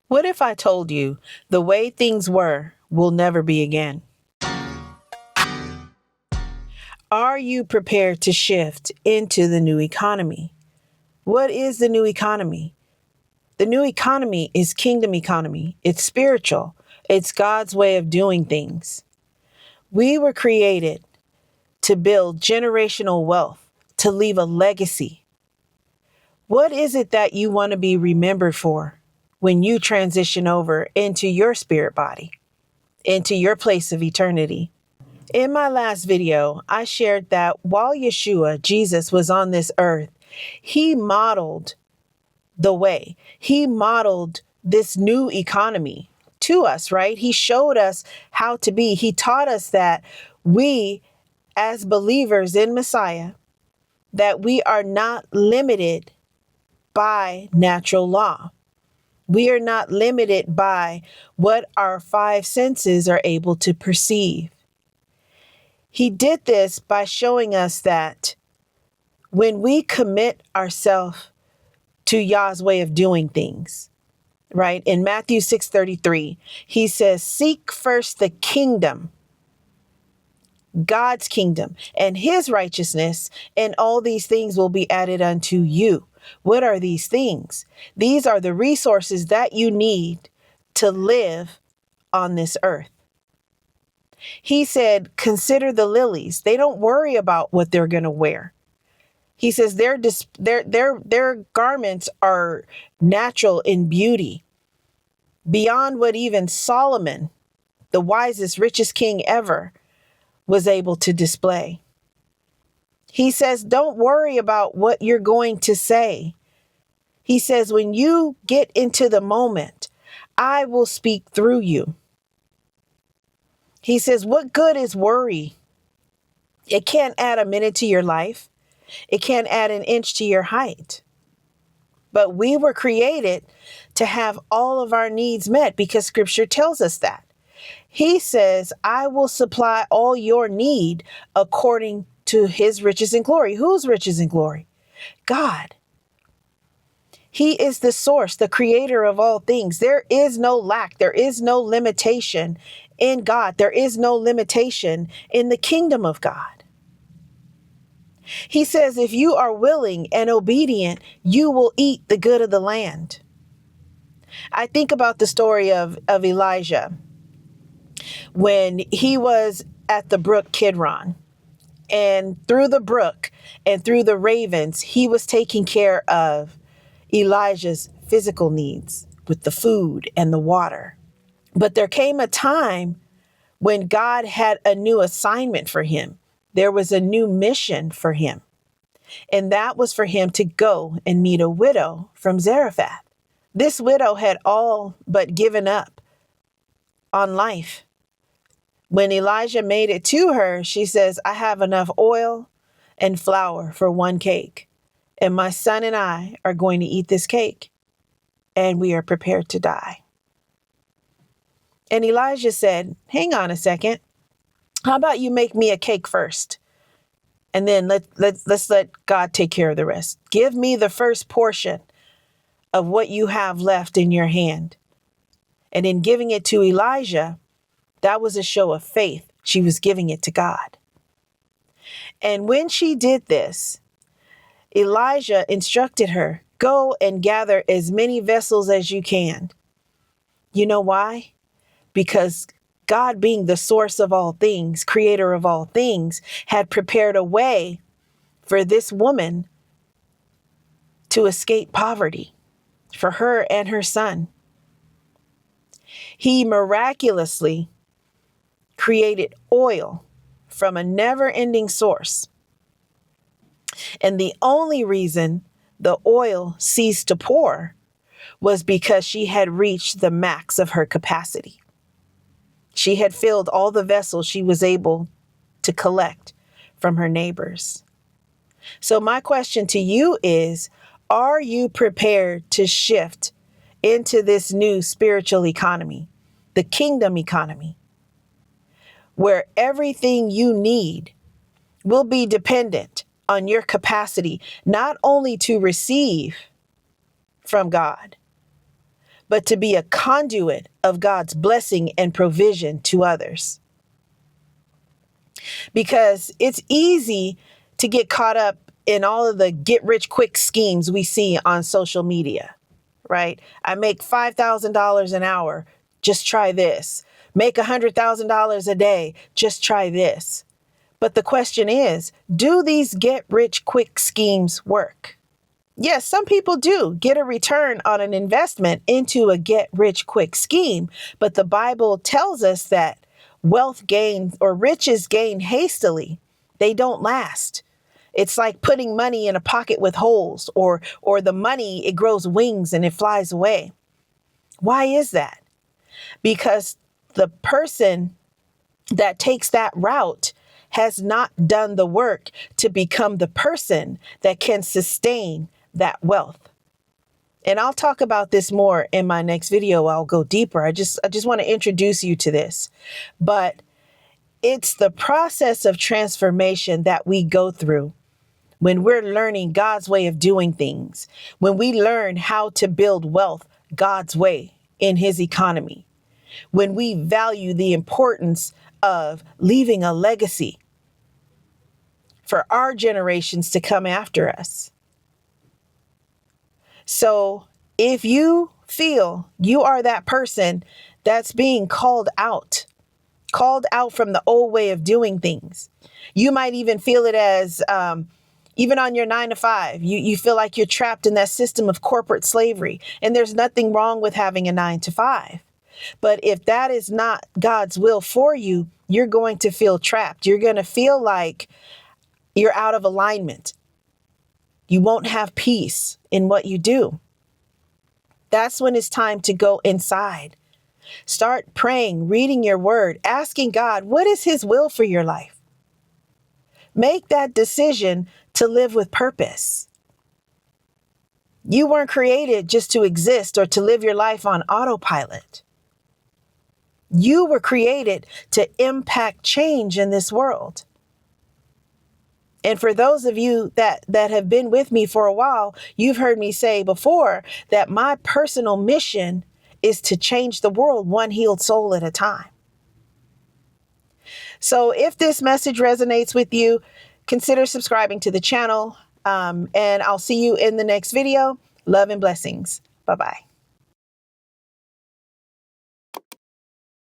What if I told you the way things were will never be again? Are you prepared to shift into the new economy? What is the new economy? The new economy is kingdom economy. It's spiritual. It's God's way of doing things. We were created to build generational wealth, to leave a legacy. What is it that you want to be remembered for when you transition over into your spirit body, into your place of eternity? In my last video, I shared that while Yeshua, Jesus, was on this earth, he modeled the way. He modeled this new economy to us, right? He showed us how to be. He taught us that we, as believers in Messiah, that we are not limited by natural law. We are not limited by what our five senses are able to perceive. He did this by showing us that when we commit ourselves to Yah's way of doing things, right? In Matthew 6:33, he says, seek first the kingdom, God's kingdom, and his righteousness, and all these things will be added unto you. What are these things? These are the resources that you need to live on this earth. He said, consider the lilies. They don't worry about what they're going to wear. He says their garments are natural in beauty, beyond what even Solomon, the wisest, richest king ever, was able to display. He says, don't worry about what you're going to say. He says, when you get into the moment, I will speak through you. He says, what good is worry? It can't add a minute to your life. It can't add an inch to your height. But we were created to have all of our needs met because scripture tells us that. He says, I will supply all your need according to his riches and glory. Whose riches and glory? God. He is the source, the creator of all things. There is no lack. There is no limitation in God. There is no limitation in the kingdom of God. He says, if you are willing and obedient, you will eat the good of the land. I think about the story of Elijah when he was at the brook Kidron, and through the brook and through the ravens, he was taking care of Elijah's physical needs with the food and the water. But there came a time when God had a new assignment for him. There was a new mission for him. And that was for him to go and meet a widow from Zarephath. This widow had all but given up on life. When Elijah made it to her, she says, I have enough oil and flour for one cake, and my son and I are going to eat this cake, and we are prepared to die. And Elijah said, hang on a second. How about you make me a cake first? And then let's let God take care of the rest. Give me the first portion of what you have left in your hand. And in giving it to Elijah, that was a show of faith. She was giving it to God. And when she did this, Elijah instructed her, go and gather as many vessels as you can. You know why? Because God, being the source of all things, creator of all things, had prepared a way for this woman to escape poverty, for her and her son. He miraculously created oil from a never-ending source. And the only reason the oil ceased to pour was because she had reached the max of her capacity. She had filled all the vessels she was able to collect from her neighbors. So my question to you is, are you prepared to shift into this new spiritual economy, the kingdom economy, where everything you need will be dependent on your capacity, not only to receive from God, but to be a conduit of God's blessing and provision to others. Because it's easy to get caught up in all of the get rich quick schemes we see on social media, right? I make $5,000 an hour. Just try this. Make $100,000 a day. Just try this. But the question is, do these get rich quick schemes work? Yes, some people do get a return on an investment into a get rich quick scheme, but the Bible tells us that wealth gained or riches gained hastily, they don't last. It's like putting money in a pocket with holes, or the money, it grows wings and it flies away. Why is that? Because the person that takes that route has not done the work to become the person that can sustain that wealth. And I'll talk about this more in my next video. I'll go deeper. I just want to introduce you to this. But it's the process of transformation that we go through when we're learning God's way of doing things, when we learn how to build wealth God's way in his economy, when we value the importance of leaving a legacy for our generations to come after us. So if you feel you are that person that's being called out from the old way of doing things, you might even feel it as, even on your 9 to 5, you feel like you're trapped in that system of corporate slavery. And there's nothing wrong with having a 9 to 5. But if that is not God's will for you, you're going to feel trapped. You're going to feel like you're out of alignment. You won't have peace in what you do. That's when it's time to go inside. Start praying, reading your word, asking God, what is his will for your life? Make that decision to live with purpose. You weren't created just to exist or to live your life on autopilot. You were created to impact change in this world. And for those of you that have been with me for a while, you've heard me say before that my personal mission is to change the world one healed soul at a time. So if this message resonates with you, consider subscribing to the channel, and I'll see you in the next video. Love and blessings. Bye-bye.